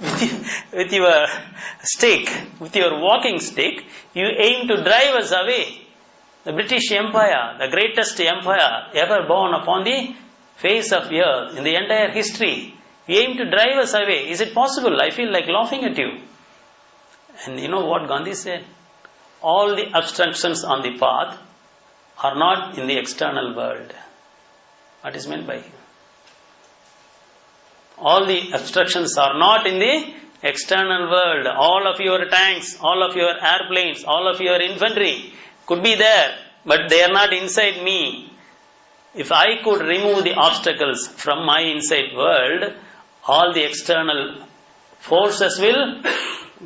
with your stick, with your walking stick, you aim to drive us away. The British Empire, the greatest empire ever born upon the face of the earth in the entire history, you aim to drive us away. Is it possible? I feel like laughing at you. And you know what Gandhi said? All the obstructions on the path are not in the external world. What is meant by here? All the obstructions are not in the external world. All of your tanks, all of your airplanes, all of your infantry could be there, but they are not inside me. If I could remove the obstacles from my inside world, all the external forces will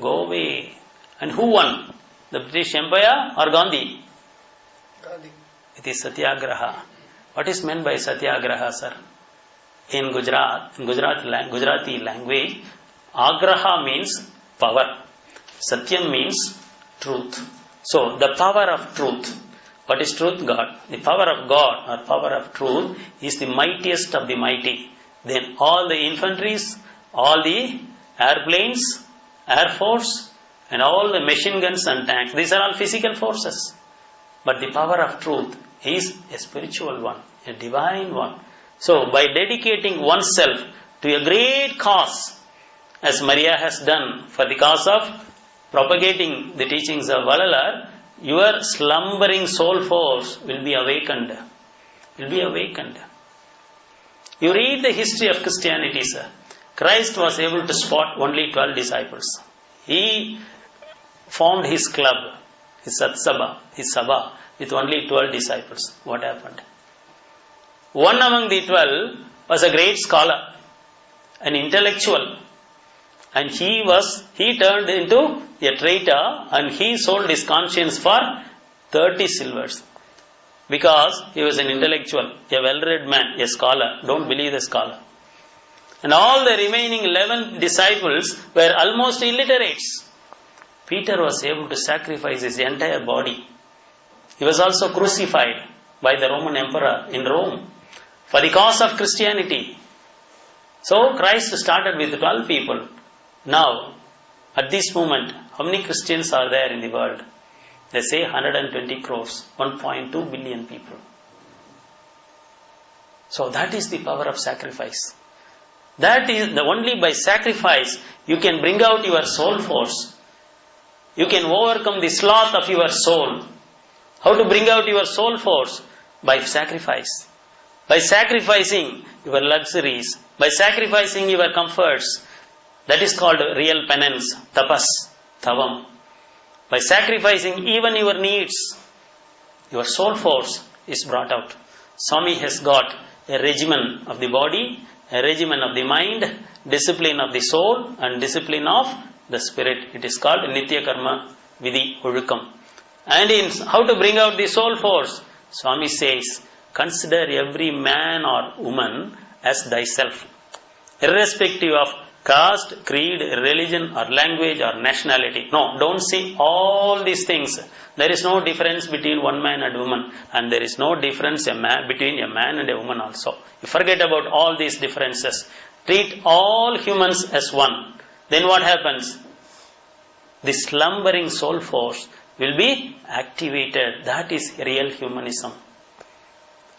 go away. And who won? The British Empire or Gandhi? Gandhi. It is Satyagraha. What is meant by Satyagraha, sir? In Gujarati language, Agraha means power. Satyam means truth. So, the power of truth. What is truth? God. The power of God or power of truth is the mightiest of the mighty. Then all the infantries, all the airplanes, air force, and all the machine guns and tanks, these are all physical forces. But the power of truth is a spiritual one, a divine one. So, by dedicating oneself to a great cause, as Maria has done for the cause of propagating the teachings of Vallalar, your slumbering soul force will be awakened. Will be awakened. You read the history of Christianity, sir. Christ was able to spot only 12 disciples. He formed his club, his Satsabha, his Sabha, with only 12 disciples. What happened? One among the 12 was a great scholar, an intellectual, and he turned into a traitor and he sold his conscience for 30 silvers. Because he was an intellectual, a well-read man, a scholar. Don't believe the scholar. And all the remaining 11 disciples were almost illiterates. Peter was able to sacrifice his entire body. He was also crucified by the Roman emperor in Rome for the cause of Christianity. So Christ started with 12 people. Now, at this moment, how many Christians are there in the world? They say 120 crores, 1.2 billion people. So that is the power of sacrifice. That is only by sacrifice you can bring out your soul force. You can overcome the sloth of your soul. How to bring out your soul force? By sacrifice. By sacrificing your luxuries, by sacrificing your comforts. That is called real penance, tapas, tavam. By sacrificing even your needs, your soul force is brought out. Swami has got a regimen of the body, a regimen of the mind, discipline of the soul, and discipline of the spirit. It is called Nitya Karma Vidhi Olukam. And in how to bring out the soul force, Swami says, consider every man or woman as thyself, irrespective of caste, creed, religion or language or nationality. No, don't say all these things. There is no difference between one man and woman, and there is no difference between a man and a woman also. You forget about all these differences. Treat all humans as one. Then what happens? The slumbering soul force will be activated. That is real humanism.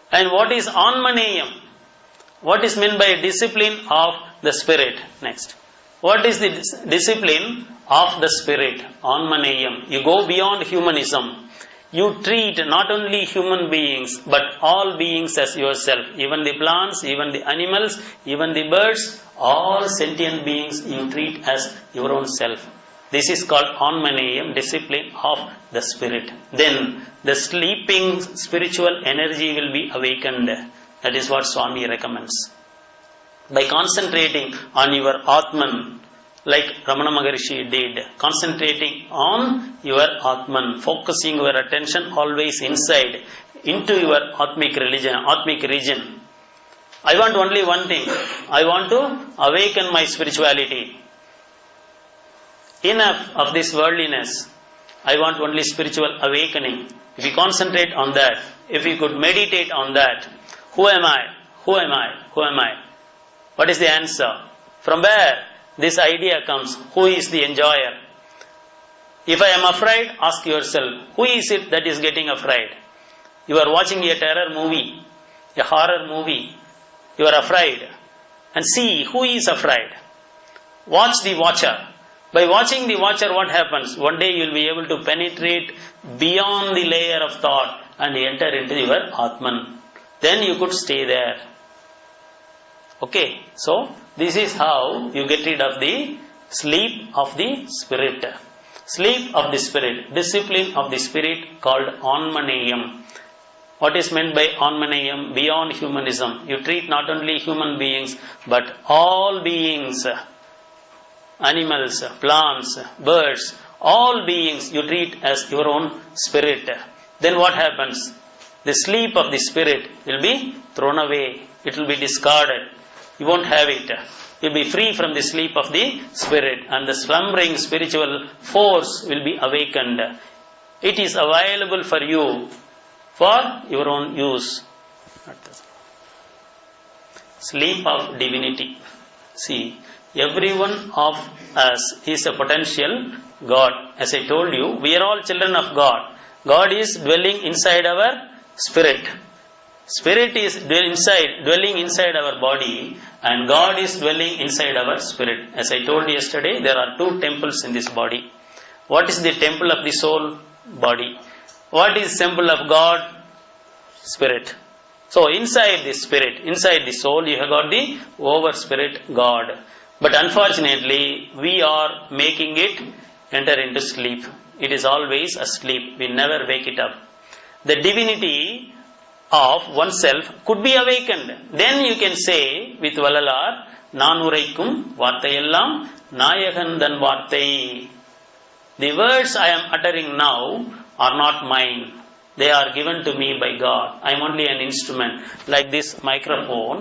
And what is Anmaneyam? What is meant by discipline of the spirit? Next. What is the discipline of the spirit? Anmaneyam. You go beyond humanism. You treat not only human beings, but all beings as yourself. Even the plants, even the animals, even the birds, all sentient beings you treat as your own self. This is called Anmaneyam, discipline of the spirit. Then the sleeping spiritual energy will be awakened. That is what Swami recommends. By concentrating on your Atman, like Ramana Maharshi did, concentrating on your Atman, focusing your attention always inside, into your Atmic region. I want only one thing. I want to awaken my spirituality. Enough of this worldliness. I want only spiritual awakening. If you concentrate on that, if you could meditate on that, who am I? Who am I? Who am I? What is the answer? From where? this idea comes, who is the enjoyer? If I am afraid, ask yourself, who is it that is getting afraid? You are watching a terror movie, a horror movie. You are afraid. And see, who is afraid? Watch the watcher. By watching the watcher, what happens? One day you will be able to penetrate beyond the layer of thought and enter into your Atman. Then you could stay there. Okay, so this is how you get rid of the sleep of the spirit. Sleep of the spirit, discipline of the spirit called Anmaneyam. What is meant by Anmaneyam? Beyond humanism. You treat not only human beings, but all beings, animals, plants, birds, all beings you treat as your own spirit. Then what happens? The sleep of the spirit will be thrown away. It will be discarded. You won't have it. You will be free from the sleep of the spirit, and the slumbering spiritual force will be awakened. It is available for you for your own use. Sleep of divinity. See, every one of us is a potential God. As I told you, we are all children of God. God is dwelling inside our spirit. Spirit is dwelling inside our body, and God is dwelling inside our spirit. As I told you yesterday, there are two temples in this body. What is the temple of the soul? Body. What is temple of God? Spirit. So inside the spirit, inside the soul, you have got the over spirit God. But unfortunately, we are making it enter into sleep. It is always asleep. We never wake it up. The divinity of oneself could be awakened. Then you can say with Vallalar, நான் உரைக்கும் வார்த்தையெல்லாம் நாயகன் தன் வார்த்தை. The words I am uttering now are not mine. They are given to me by God. I am only an instrument. Like this microphone,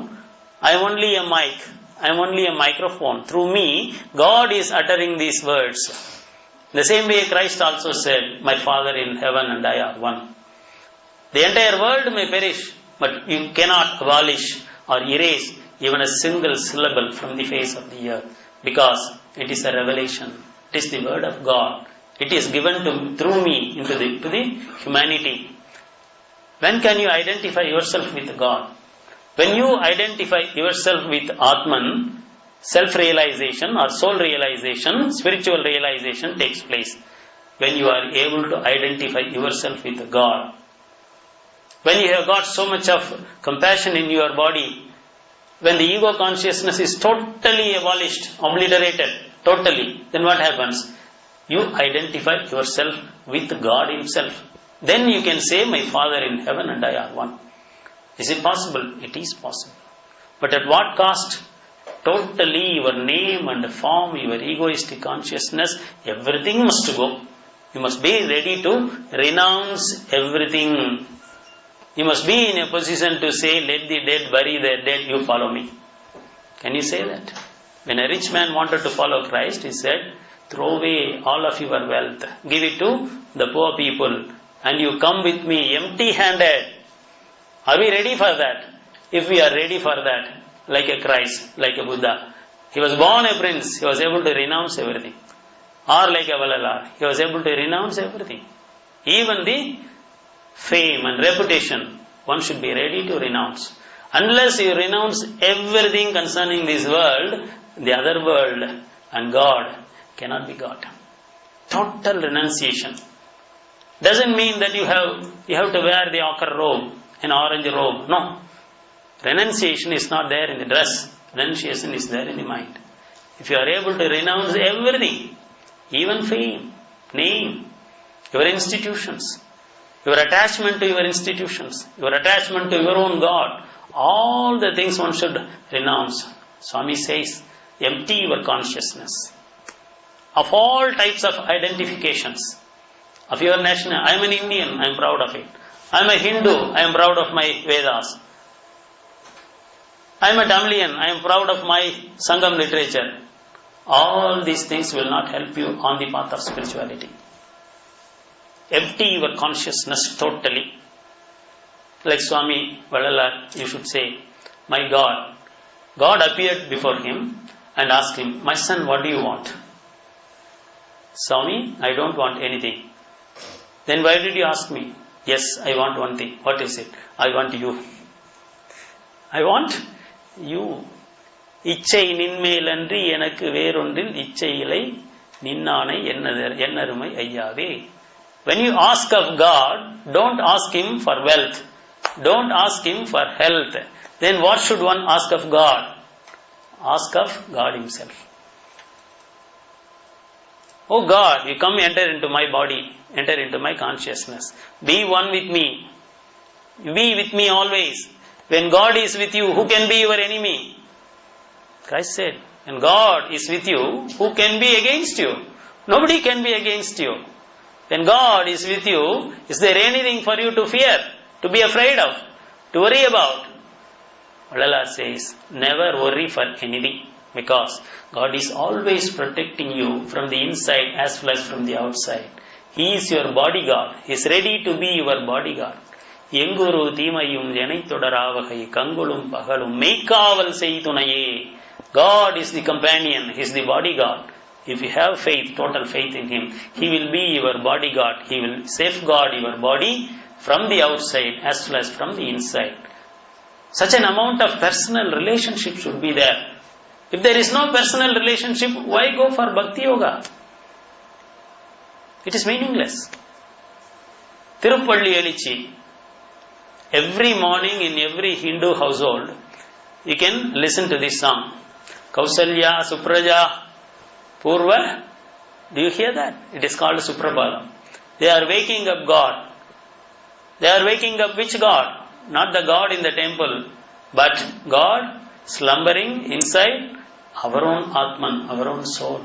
I am only a mic. I am only a microphone. Through me, God is uttering these words. The same way Christ also said, my Father in heaven and I are one. The entire world may perish, but you cannot abolish or erase even a single syllable from the face of the earth, because it is a revelation. It is the word of God. It is given through me to the humanity. When can you identify yourself with God? When you identify yourself with Atman, self-realization or soul realization, spiritual realization takes place. When you are able to identify yourself with God. When you have got so much of compassion in your body, when the ego consciousness is totally abolished, obliterated, totally, then what happens? You identify yourself with God Himself. Then you can say, my Father in heaven and I are one. Is it possible? It is possible. But at what cost? Totally your name and form, your egoistic consciousness, everything must go. You must be ready to renounce everything. You must be in a position to say, let the dead bury their dead, you follow me. Can you say that? When a rich man wanted to follow Christ, he said, throw away all of your wealth, give it to the poor people, and you come with me empty-handed. Are we ready for that? If we are ready for that, like a Christ, like a Buddha, he was born a prince, he was able to renounce everything. Or like a Vallalar, he was able to renounce everything. Even the fame and reputation, one should be ready to renounce. Unless you renounce everything concerning this world, the other world and God cannot be got. Total renunciation. Doesn't mean that you have to wear the ochre robe, an orange robe. No. Renunciation is not there in the dress. Renunciation is there in the mind. If you are able to renounce everything, even fame, name, your institutions, your attachment to your institutions, your attachment to your own God, all the things one should renounce. Swami says, empty your consciousness of all types of identifications. Of your nation, I am an Indian, I am proud of it. I am a Hindu, I am proud of my Vedas. I am a Tamilian, I am proud of my Sangam literature. All these things will not help you on the path of spirituality. Empty your consciousness totally. Like Swami Vallalar, you should say, my God. God appeared before him and ask him, my son, what do you want? Swami, I don't want anything. Then why did you ask me? Yes, I want one thing. What is it? I want you. I want you. இச்சை நின்மேல் அன்றி எனக்கு வேறொன்றில் இச்சை இலை நின்னானை என்னருமை ஐயாவே. When you ask of God, don't ask him for wealth. Don't ask him for health. Then what should one ask of God? Ask of God himself. Oh God, you come enter into my body, enter into my consciousness. Be one with me. Be with me always. When God is with you, who can be your enemy? Christ said, when God is with you, who can be against you? Nobody can be against you. When God is with you, is there anything for you to fear, to be afraid of, to worry about? Vallalar says, never worry for anything, because God is always protecting you from the inside as well as from the outside. He is your bodyguard. He is ready to be your bodyguard. எங்குரு தீமையும் எனை தொடராவகை கங்குளும் பகலும் மெய்க்காவல் செய்துணையே. God is the companion, He is the bodyguard. If you have faith, total faith in Him, He will be your bodyguard. He will safeguard your body from the outside as well as from the inside. Such an amount of personal relationship should be there. If there is no personal relationship, why go for Bhakti Yoga? It is meaningless. Tirupalli Elichi. Every morning in every Hindu household, you can listen to this song. Kausalya, Supraja, Purva. Do you hear that? It is called Suprabhalam. They are waking up God. They are waking up which God? Not the God in the temple, but God slumbering inside our own Atman, our own soul.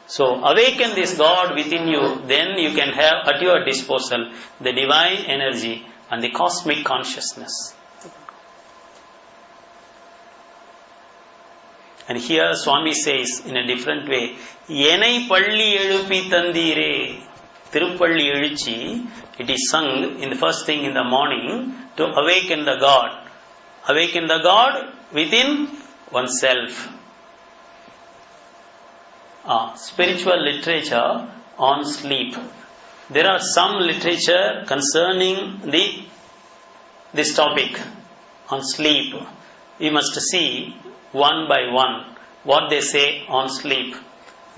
So awaken this God within you, then you can have at your disposal the divine energy and the cosmic consciousness. And here Swami says in a different way, Yenai palli எழுப்பி தந்தீரே. Tirupalli Elichi, it is sung in the first thing in the morning to awaken the God. Awaken the God within oneself. Spiritual literature on sleep. There are some literature concerning this topic on sleep. We must see one by one what they say on sleep.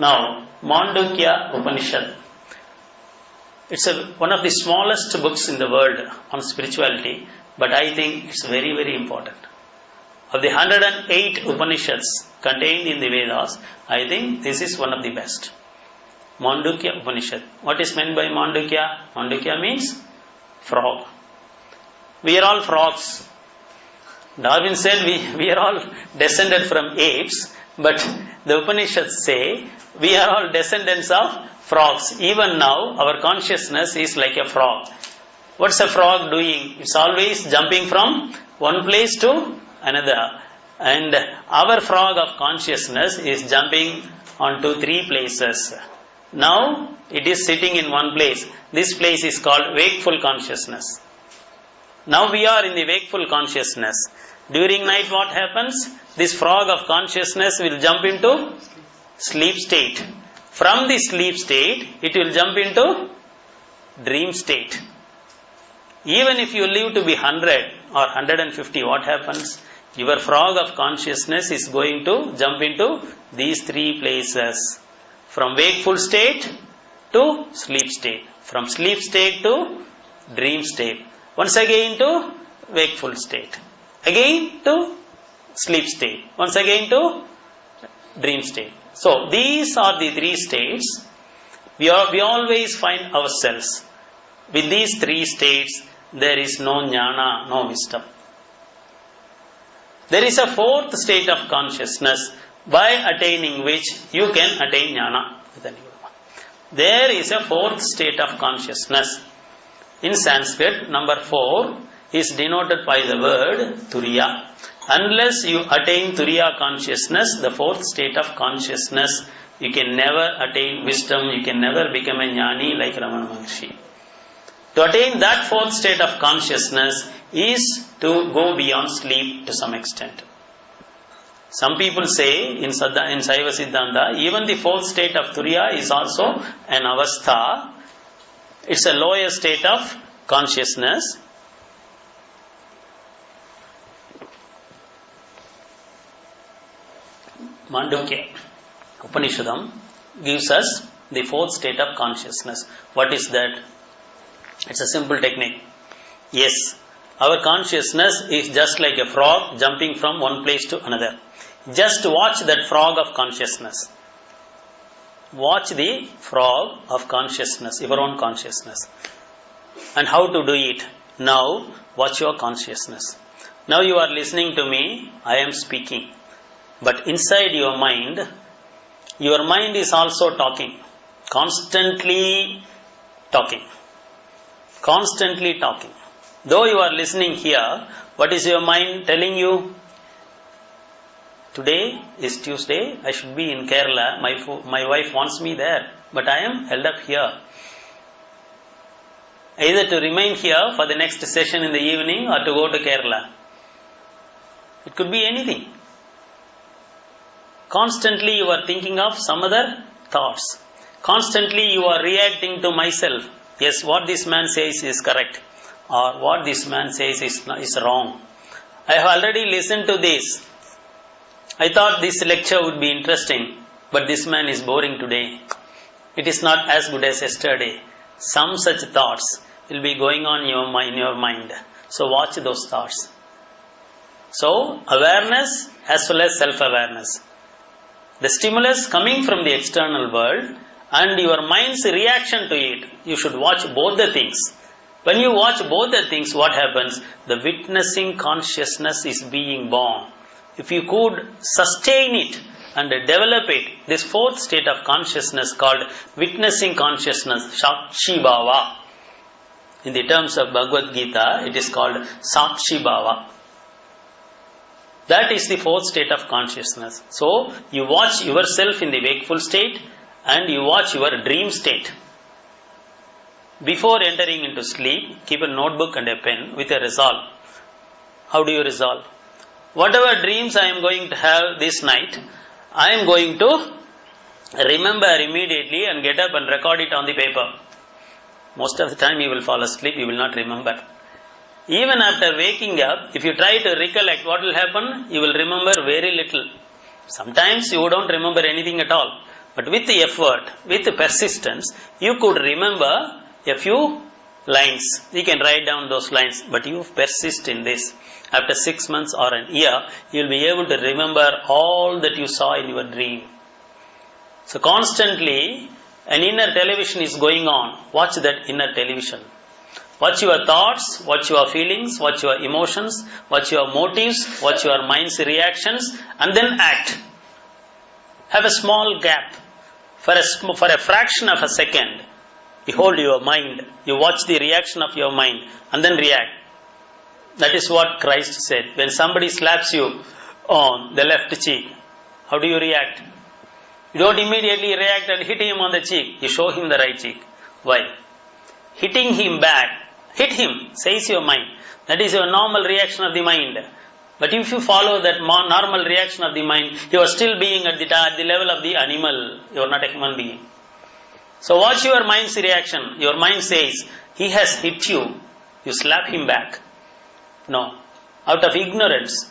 Now, Mandukya Upanishad. It's one of the smallest books in the world on spirituality, but I think it's very, very important. Of the 108 Upanishads contained in the Vedas, I think this is one of the best. Mandukya Upanishad. What is meant by Mandukya? Mandukya means frog. We are all frogs. Darwin said we are all descended from apes, but the Upanishads say we are all descendants of frogs. Even now, our consciousness is like a frog. What's a frog doing? It's always jumping from one place to another. And our frog of consciousness is jumping onto 3 places. Now, it is sitting in one place. This place is called wakeful consciousness. Now we are in the wakeful consciousness. During night what happens? This frog of consciousness will jump into sleep state. From the sleep state, it will jump into dream state. Even if you live to be 100 or 150, what happens? Your frog of consciousness is going to jump into these 3 places. From wakeful state to sleep state. From sleep state to dream state. Once again to wakeful state. Again to sleep state. Once again to dream state. So these are the 3 states. We always find ourselves. With these 3 states, there is no jnana, no wisdom. There is a 4th state of consciousness by attaining which you can attain jnana. There is a 4th state of consciousness. In Sanskrit, number 4 is denoted by the word Turiya. Unless you attain Turiya consciousness, the 4th state of consciousness, you can never attain wisdom, you can never become a jnani like Ramana Maharshi. To attain that 4th state of consciousness is to go beyond sleep to some extent. Some people say in Saiva Siddhanta, even the fourth state of Turiya is also an avastha. It's a lower state of consciousness. Mandukya Upanishadam gives us the fourth state of consciousness. What is that? It's a simple technique. Yes, our consciousness is just like a frog jumping from one place to another. Just watch that frog of consciousness. Watch the frog of consciousness, your own consciousness. And how to do it? Now, watch your consciousness. Now you are listening to me, I am speaking. But inside your mind is also talking. Constantly talking. Constantly talking. Though you are listening here, what is your mind telling you? Today is Tuesday, I should be in Kerala, my wife wants me there, but I am held up here. Either to remain here for the next session in the evening or to go to Kerala. It could be anything. Constantly you are thinking of some other thoughts. Constantly you are reacting to myself. Yes, what this man says is correct. Or what this man says is wrong. I have already listened to this. I thought this lecture would be interesting, but this man is boring today. It is not as good as yesterday. Some such thoughts will be going on in your mind. So watch those thoughts. So awareness as well as self-awareness. The stimulus coming from the external world and your mind's reaction to it. You should watch both the things. When you watch both the things, what happens? The witnessing consciousness is being born. If you could sustain it and develop it, this fourth state of consciousness called witnessing consciousness, Sakshi Bhava. In the terms of Bhagavad Gita, it is called Sakshi Bhava. That is the fourth state of consciousness. So, you watch yourself in the wakeful state and you watch your dream state. Before entering into sleep, keep a notebook and a pen with a resolve. How do you resolve? Whatever dreams I am going to have this night, I am going to remember immediately and get up and record it on the paper. Most of the time you will fall asleep, you will not remember. Even after waking up, if you try to recollect what will happen, you will remember very little. Sometimes you don't remember anything at all. But with the effort, with the persistence, you could remember a few lines. You can write down those lines, but you persist in this. After 6 months or an year, you will be able to remember all that you saw in your dream. So constantly, an inner television is going on. Watch that inner television. Watch your thoughts, watch your feelings, watch your emotions, watch your motives, watch your mind's reactions, and then act. Have a small gap. For a fraction of a second, behold your mind. You watch the reaction of your mind and then react. That is what Christ said. When somebody slaps you on the left cheek, how do you react? You don't immediately react and hit him on the cheek. You show him the right cheek. Why? Hitting him back, hit him, says your mind. That is your normal reaction of the mind. But if you follow that normal reaction of the mind, you are still being at the level of the animal. You are not a human being. So watch your mind's reaction. Your mind says, he has hit you. You slap him back. No. Out of ignorance,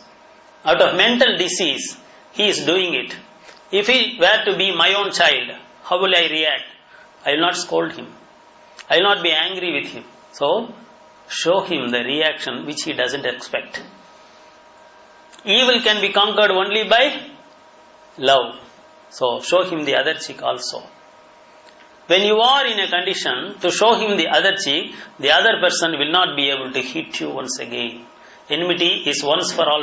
out of mental disease, he is doing it. If he were to be my own child, how will I react? I will not scold him. I will not be angry with him. So, show him the reaction which he doesn't expect. Evil can be conquered only by love. So, show him the other cheek also. When you are in a condition to show him the other cheek, the other person will not be able to hit you once again. Enmity is once for all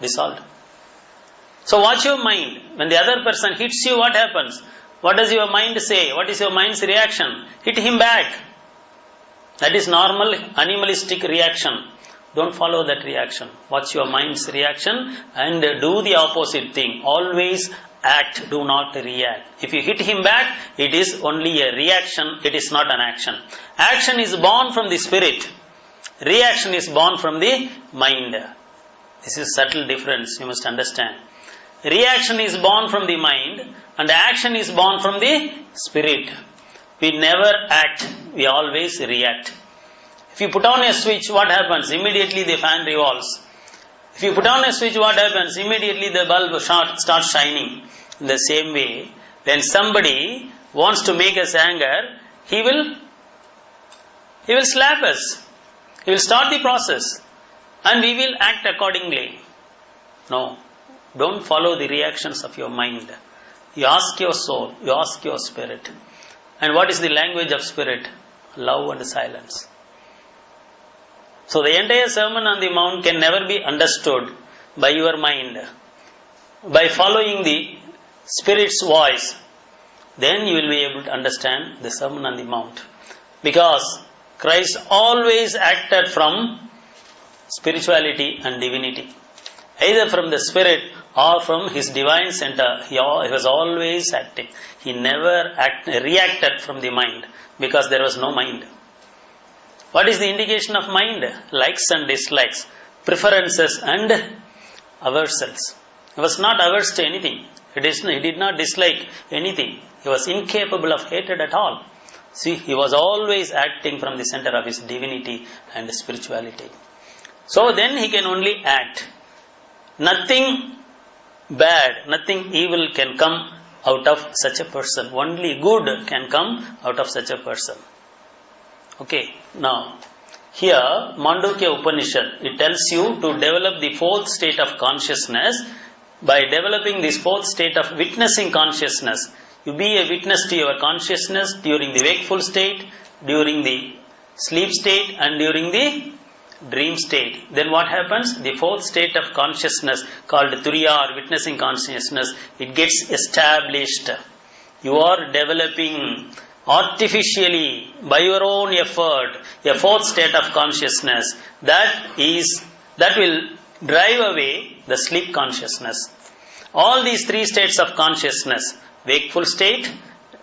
dissolved. So watch your mind. When the other person hits you, what happens? What does your mind say? What is your mind's reaction? Hit him back. That is normal animalistic reaction. Don't follow that reaction. Watch your mind's reaction and do the opposite thing. Always act, do not react. If you hit him back, it is only a reaction, it is not an action. Action is born from the spirit. Reaction is born from the mind. This is subtle difference, you must understand. Reaction is born from the mind and action is born from the spirit. We never act, we always react. If you put on a switch, what happens? Immediately the fan revolves. If you put on a switch, what happens? Immediately the bulb starts shining. In the same way, when somebody wants to make us anger, he will slap us. He will start the process and we will act accordingly. No, don't follow the reactions of your mind. You ask your soul, you ask your spirit. And what is the language of spirit? Love and silence. So the entire Sermon on the Mount can never be understood by your mind. By following the Spirit's voice, then you will be able to understand the Sermon on the Mount. Because Christ always acted from spirituality and divinity. Either from the Spirit or from His divine center, He was always acting. He never reacted from the mind because there was no mind. What is the indication of mind? Likes and dislikes, preferences and aversives. He was not averse to anything. He did not dislike anything. He was incapable of hatred at all. See, he was always acting from the center of his divinity and spirituality. So then he can only act. Nothing bad, nothing evil can come out of such a person. Only good can come out of such a person. Okay, now here Mandukya Upanishad, it tells you to develop the fourth state of consciousness. By developing this fourth state of witnessing consciousness, you be a witness to your consciousness during the wakeful state, during the sleep state and during the dream state. Then what happens? The fourth state of consciousness called Turiya or witnessing consciousness, it gets established. You are developing artificially by your own effort a fourth state of consciousness that will drive away the sleep consciousness. All these three states of consciousness, wakeful state,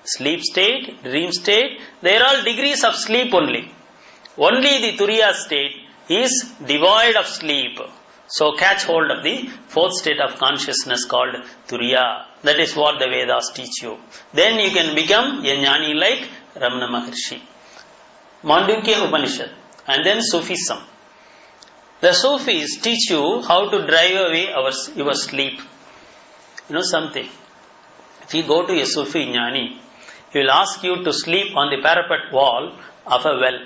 sleep state, dream state, they are all degrees of sleep only. Only the Turiya state is devoid of sleep. So catch hold of the fourth state of consciousness called Turiya. That is what the Vedas teach you. Then you can become a jnani like Ramana Maharshi. Mandukya Upanishad and then Sufism. The Sufis teach you how to drive away your sleep. You know something? If you go to a Sufi jnani, he will ask you to sleep on the parapet wall of a well.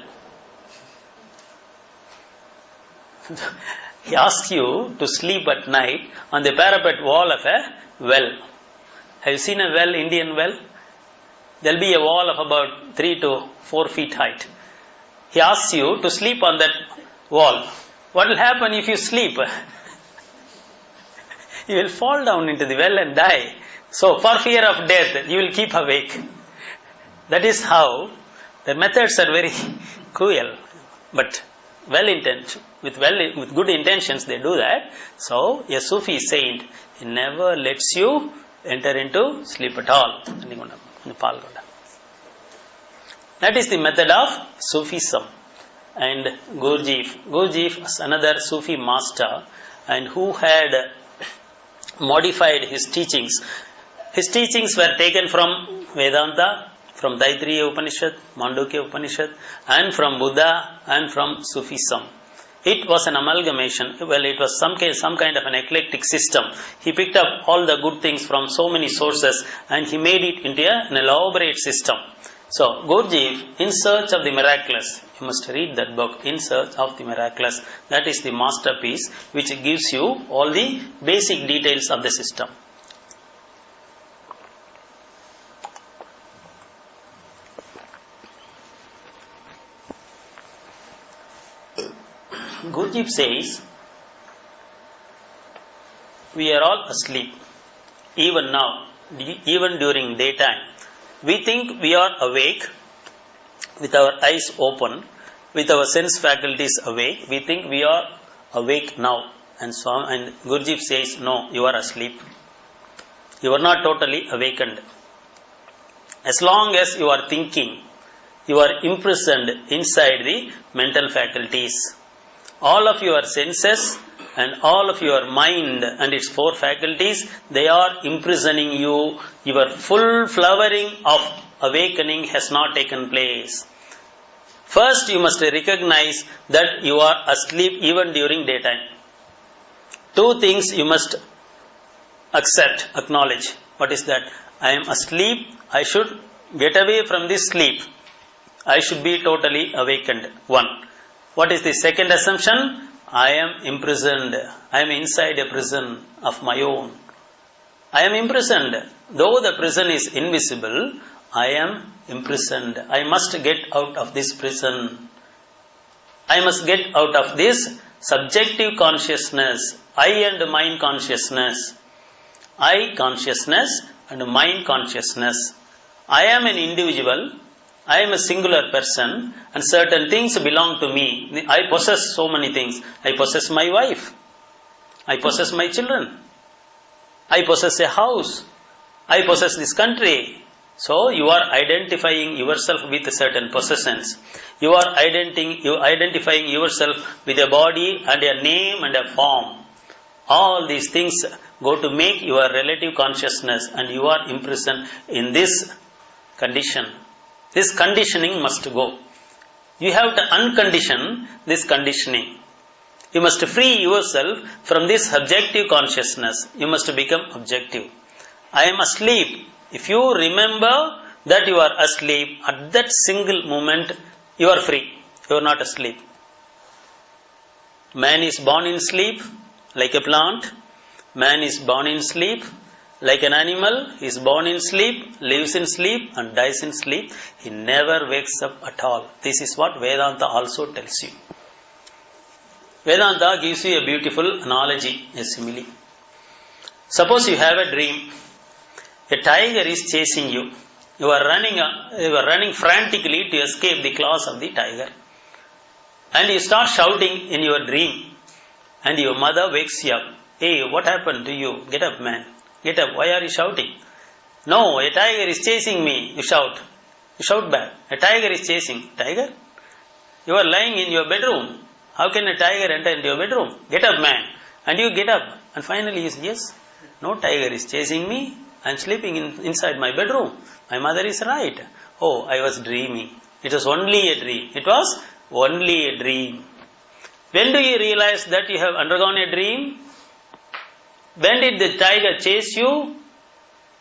He asks you to sleep at night on the parapet wall of a well. Have you seen a well, Indian well? There will be a wall of about 3 to 4 feet height. He asks you to sleep on that wall. What will happen if you sleep? You will fall down into the well and die. So, for fear of death, you will keep awake. That is how the methods are very cruel, but well-intentioned. With good intentions, they do that. So, a Sufi saint, he never lets you enter into sleep at all. That is the method of Sufism. And Gurdjieff was another Sufi master and who had modified his teachings. His teachings were taken from Vedanta, from Taittiriya Upanishad, Mandukya Upanishad and from Buddha and from Sufism. It was an amalgamation. Well, it was some kind of an eclectic system. He picked up all the good things from so many sources and he made it into an elaborate system. So, Gurdjieff, In Search of the Miraculous, you must read that book, In Search of the Miraculous. That is the masterpiece which gives you all the basic details of the system. Gurdjieff says, we are all asleep, even now, even during daytime. We think we are awake with our eyes open, with our sense faculties awake. We think we are awake now. And Gurdjieff says, no, you are asleep. You are not totally awakened. As long as you are thinking, you are imprisoned inside the mental faculties. All of your senses and all of your mind and its four faculties, they are imprisoning you. Your full flowering of awakening has not taken place. First, you must recognize that you are asleep even during daytime. Two things you must accept, acknowledge. What is that? I am asleep. I should get away from this sleep. I should be totally awakened. One. What is the second assumption? I am imprisoned. I am inside a prison of my own. I am imprisoned. Though the prison is invisible, I am imprisoned. I must get out of this prison. I must get out of this subjective consciousness, I and mind consciousness. I consciousness and mind consciousness. I am an individual. I am a singular person and certain things belong to me. I possess so many things. I possess my wife. I possess my children. I possess a house. I possess this country. So you are identifying yourself with certain possessions. You are identifying yourself with a body and a name and a form. All these things go to make your relative consciousness, and you are imprisoned in this condition. This conditioning must go. You have to uncondition this conditioning. You must free yourself from this subjective consciousness. You must become objective. I am asleep. If you remember that you are asleep, at that single moment, you are free. You are not asleep. Man is born in sleep, like a plant. Man is born in sleep, like an animal. He is born in sleep, lives in sleep, and dies in sleep. He never wakes up at all. This is what Vedanta also tells you. Vedanta gives you a beautiful analogy, a simile. Suppose you have a dream. A tiger is chasing you. You are running frantically to escape the claws of the tiger. And you start shouting in your dream. And your mother wakes you up. Hey, what happened to you? Get up, man. Get up. Why are you shouting? No, a tiger is chasing me. You shout. You shout back. A tiger is chasing. Tiger? You are lying in your bedroom. How can a tiger enter into your bedroom? Get up, man. And you get up. And finally you say, yes, no tiger is chasing me. I am sleeping inside my bedroom. My mother is right. Oh, I was dreaming. It was only a dream. It was only a dream. When do you realize that you have undergone a dream? When did the tiger chase you?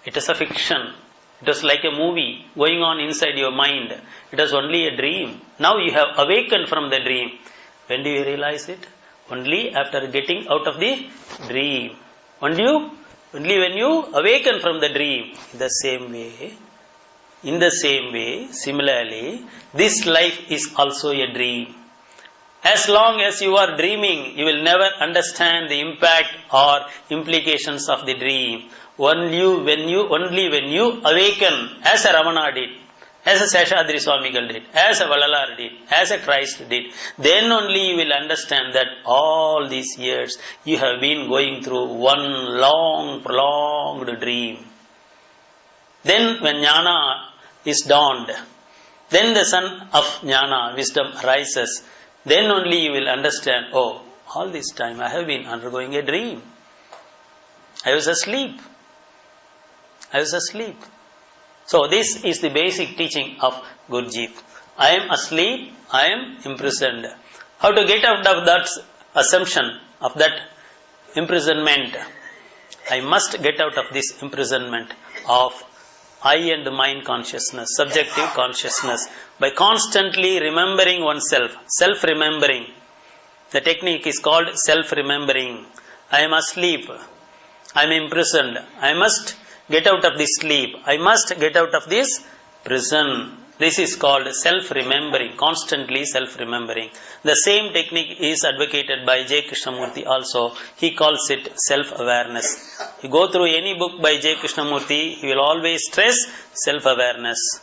It is a fiction. It was like a movie going on inside your mind. It was only a dream. Now you have awakened from the dream. When do you realize it? Only after getting out of the dream. Only when you awaken from the dream. In the same way, similarly, this life is also a dream. As long as you are dreaming, you will never understand the impact or implications of the dream. Only when you awaken, as a Ramana did, as a Seshadri Swamigal did, as a Vallalar did, as a Christ did, then only you will understand that all these years you have been going through one long, prolonged dream. Then when Jnana is dawned, then the sun of Jnana, wisdom, arises, then only you will understand, oh, all this time I have been undergoing a dream. I was asleep. So this is the basic teaching of Gurjeep. I am asleep, I am imprisoned. How to get out of that assumption, of that imprisonment? I must get out of this imprisonment of I and mind consciousness, subjective consciousness, by constantly remembering oneself, self-remembering. The technique is called self-remembering. I am asleep. I am imprisoned. I must get out of this sleep. I must get out of this prison. This is called self-remembering, constantly self-remembering. The same technique is advocated by J. Krishnamurti also. He calls it self-awareness. You go through any book by J. Krishnamurti, he will always stress self-awareness.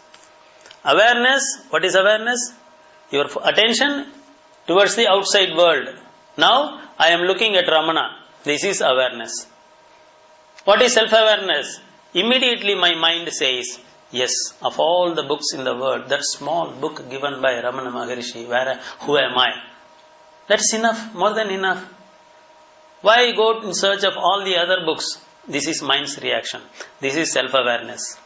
Awareness, what is awareness? Your attention towards the outside world. Now, I am looking at Ramana. This is awareness. What is self-awareness? Immediately my mind says, yes, of all the books in the world, that small book given by Ramana Maharishi, who am I? That's enough, more than enough. Why go in search of all the other books? This is mind's reaction. This is self-awareness.